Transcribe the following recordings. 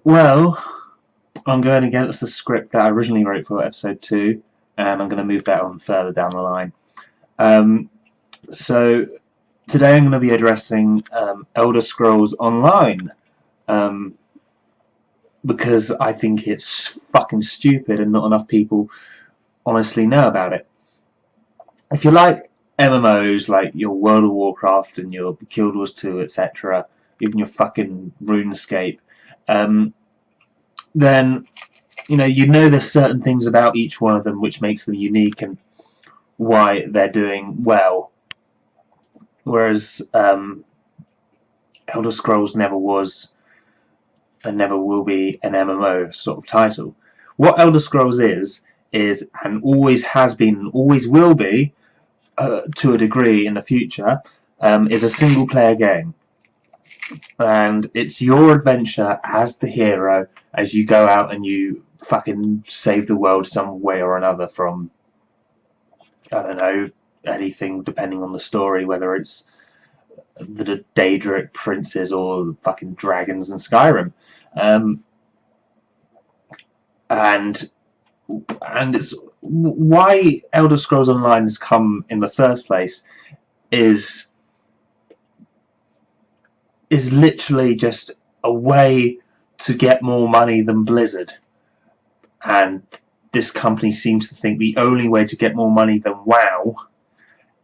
Well, I'm going against the script that I originally wrote for episode 2, and I'm going to move that on further down the line. Um, so today I'm going to be addressing Elder Scrolls Online, um, because I think it's fucking stupid and not enough people honestly know about it. If you like MMOs like your World of Warcraft and your Guild Wars 2, etc., even your fucking RuneScape, um, then you know there's certain things about each one of them which makes them unique and why they're doing well. Whereas Elder Scrolls never was and never will be an MMO sort of title. What Elder Scrolls is and always has been and always will be, to a degree in the future, is a single player game. And it's your adventure as the hero as you go out and you fucking save the world some way or another from, I don't know, anything depending on the story, whether it's the Daedric princes or fucking dragons in Skyrim. Um, and and it's why Elder Scrolls Online has come in the first place is is literally just a way to get more money than Blizzard. And this company seems to think the only way to get more money than WoW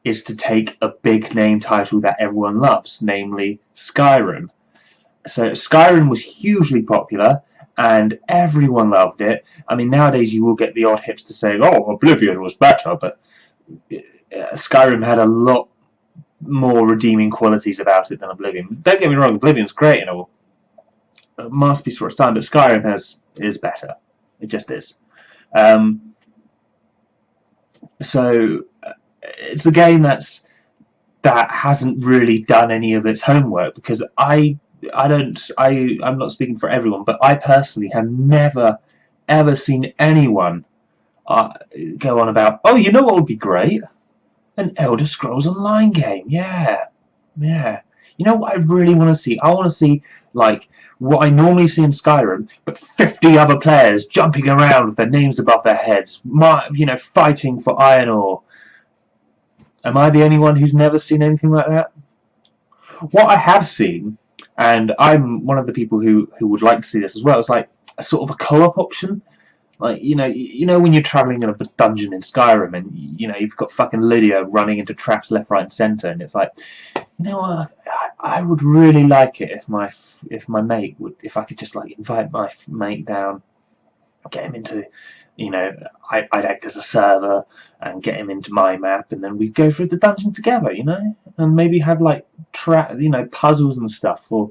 is to take a big name title that everyone loves, namely Skyrim. So Skyrim was hugely popular and everyone loved it. I mean, nowadays you will get the odd hipster saying, "Oh, Oblivion was better," but Skyrim had a lot more redeeming qualities about it than Oblivion. Don't get me wrong, Oblivion's great and all, a masterpiece for its time, but Skyrim is better. It just is. Um, so it's a game that hasn't really done any of its homework, because I'm not speaking for everyone, but I personally have never ever seen anyone uh, go on about, "Oh, you know what would be great? An Elder Scrolls Online game." Yeah. You know what I really want to see? I want to see like what I normally see in Skyrim, but 50 other players jumping around with their names above their heads, fighting for iron ore. Am I the only one who's never seen anything like that? What I have seen, and I'm one of the people who would like to see this as well, is like a sort of a co-op option. Like, when you're traveling in a dungeon in Skyrim, and you've got fucking Lydia running into traps left, right, and centre, and it's like, what? I would really like it if my mate would, if I could just like invite my mate down, get him into, I'd act as a server and get him into my map, and then we'd go through the dungeon together, and maybe have like puzzles and stuff for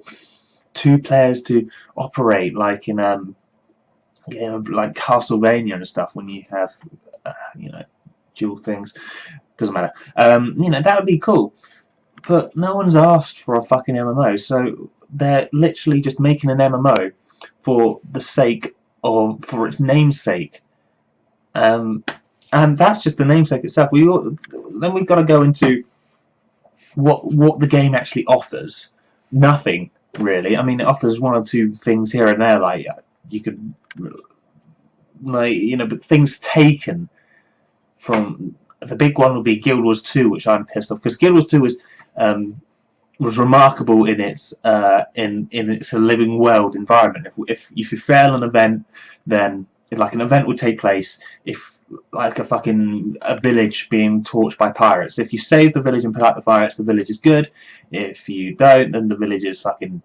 two players to operate, like in like Castlevania and stuff, when you have dual things. Doesn't matter. That would be cool. But no one's asked for a fucking MMO, so they're literally just making an MMO for the sake of, for its namesake. And that's just the namesake itself. Then we've got to go into what the game actually offers. Nothing really. I mean, it offers one or two things here and there, like you could, but things taken from. The big one would be Guild Wars 2, which I'm pissed off, because Guild Wars 2 was remarkable in its in its a living world environment. If you fail an event, then like an event would take place if like a village being torched by pirates. If you save the village and put out the pirates, the village is good. If you don't, then the village is fucking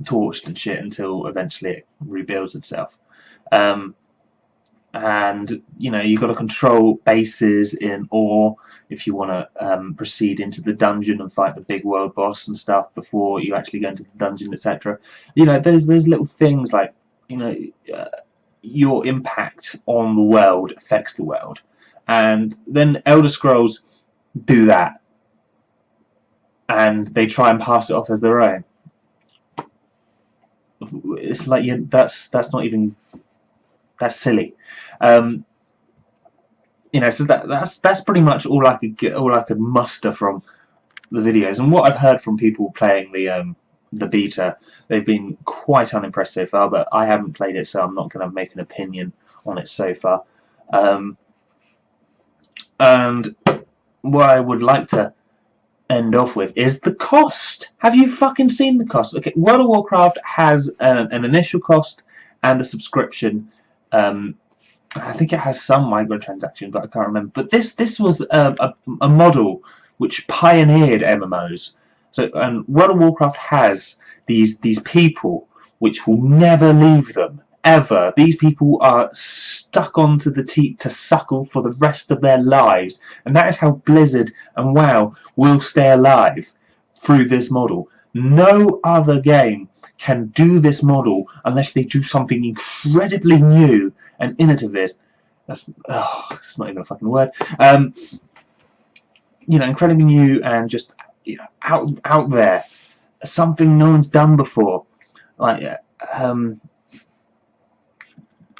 torched and shit until eventually it rebuilds itself. And you've got to control bases in ore if you want to proceed into the dungeon and fight the big world boss and stuff before you actually go into the dungeon, etc. There's little things like your impact on the world affects the world, and then Elder Scrolls do that, and they try and pass it off as their own. It's like, that's not even, that's silly. So that's pretty much all I could muster from the videos and what I've heard from people playing the beta. They've been quite unimpressed so far, but I haven't played it, so I'm not going to make an opinion on it so far. And what I would like to end off with is the cost. Have you fucking seen the cost? Okay, World of Warcraft has an initial cost and a subscription. I think it has some microtransactions, but I can't remember. But this was a model which pioneered MMOs. So, and World of Warcraft has these people which will never leave them ever. These people are stuck onto the teat to suckle for the rest of their lives, and that is how Blizzard and WoW will stay alive through this model. No other game can do this model unless they do something incredibly new and innovative. It's not even a fucking word. Incredibly new and just out there, something no one's done before.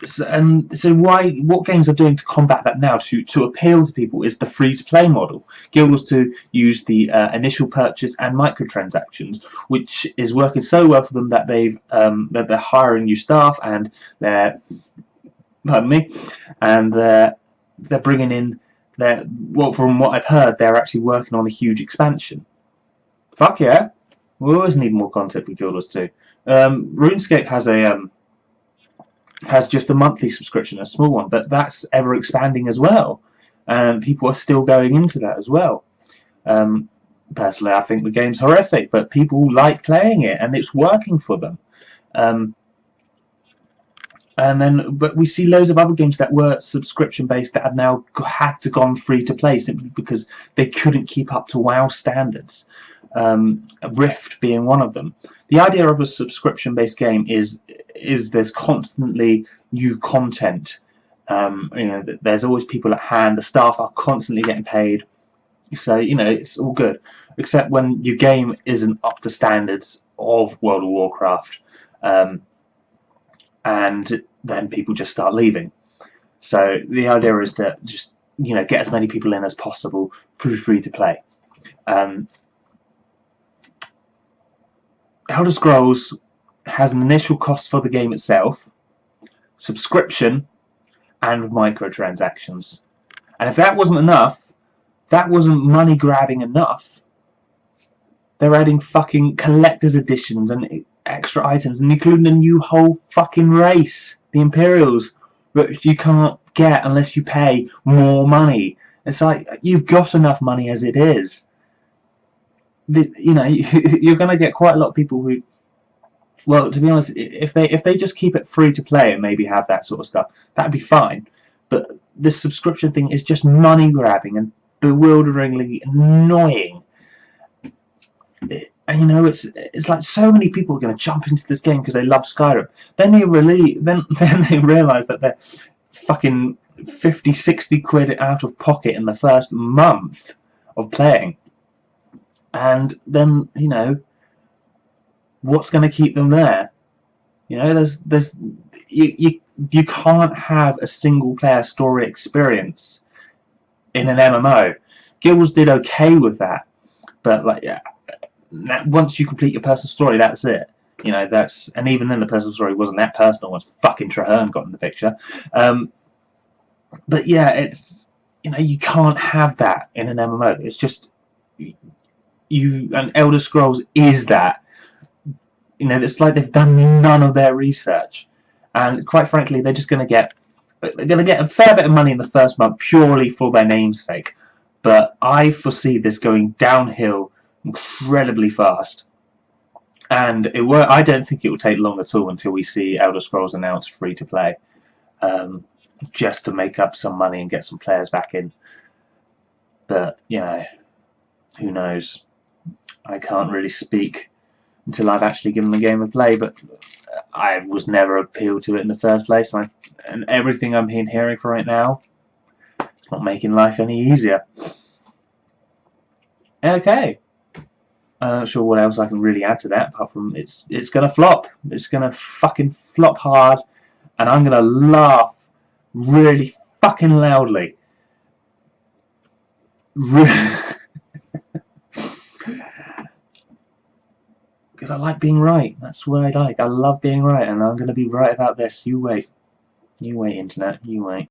So what games are doing to combat that now, to appeal to people, is the free-to-play model. Guild Wars 2 used the initial purchase and microtransactions, which is working so well for them that they're hiring new staff, and they're bringing in from what I've heard, they're actually working on a huge expansion. Fuck yeah, we always need more content for Guild Wars 2. RuneScape has just a monthly subscription, a small one, but that's ever expanding as well, and people are still going into that as well. Personally, I think the game's horrific, but people like playing it, and it's working for them. But we see loads of other games that were subscription-based that have now had to gone free-to-play simply because they couldn't keep up to WoW standards. Rift being one of them. The idea of a subscription-based game is there's constantly new content. There's always people at hand. The staff are constantly getting paid, so it's all good. Except when your game isn't up to standards of World of Warcraft, and then people just start leaving. So the idea is to just get as many people in as possible through free-to-play. Elder Scrolls has an initial cost for the game itself, subscription, and microtransactions. And if that wasn't enough, that wasn't money grabbing enough, they're adding fucking collector's editions and extra items, and including a new whole fucking race, the Imperials, which you can't get unless you pay more money. It's like, you've got enough money as it is. You're going to get quite a lot of people who, well, to be honest, if they just keep it free to play and maybe have that sort of stuff, that'd be fine. But this subscription thing is just money grabbing and bewilderingly annoying. And it's like so many people are going to jump into this game because they love Skyrim. Then they realise that they're fucking 50, 60 quid out of pocket in the first month of playing. And then, what's going to keep them there? You can't have a single player story experience in an MMO. Guild Wars did okay with that, but once you complete your personal story, that's it. And even then the personal story wasn't that personal once fucking Traherne got in the picture. But yeah, it's you can't have that in an MMO. It's just and Elder Scrolls is that. It's like they've done none of their research, and quite frankly, they're going to get a fair bit of money in the first month purely for their namesake. But I foresee this going downhill incredibly fast, and I don't think it will take long at all until we see Elder Scrolls announced free to play, just to make up some money and get some players back in. But who knows? I can't really speak until I've actually given the game a play, but I was never appealed to it in the first place, and everything I'm hearing for right now, it's not making life any easier. Okay, I'm not sure what else I can really add to that, apart from it's gonna flop. It's gonna fucking flop hard, and I'm gonna laugh really fucking loudly. because I like being right. That's what I like. I love being right, and I'm going to be right about this. You wait. You wait, internet. You wait.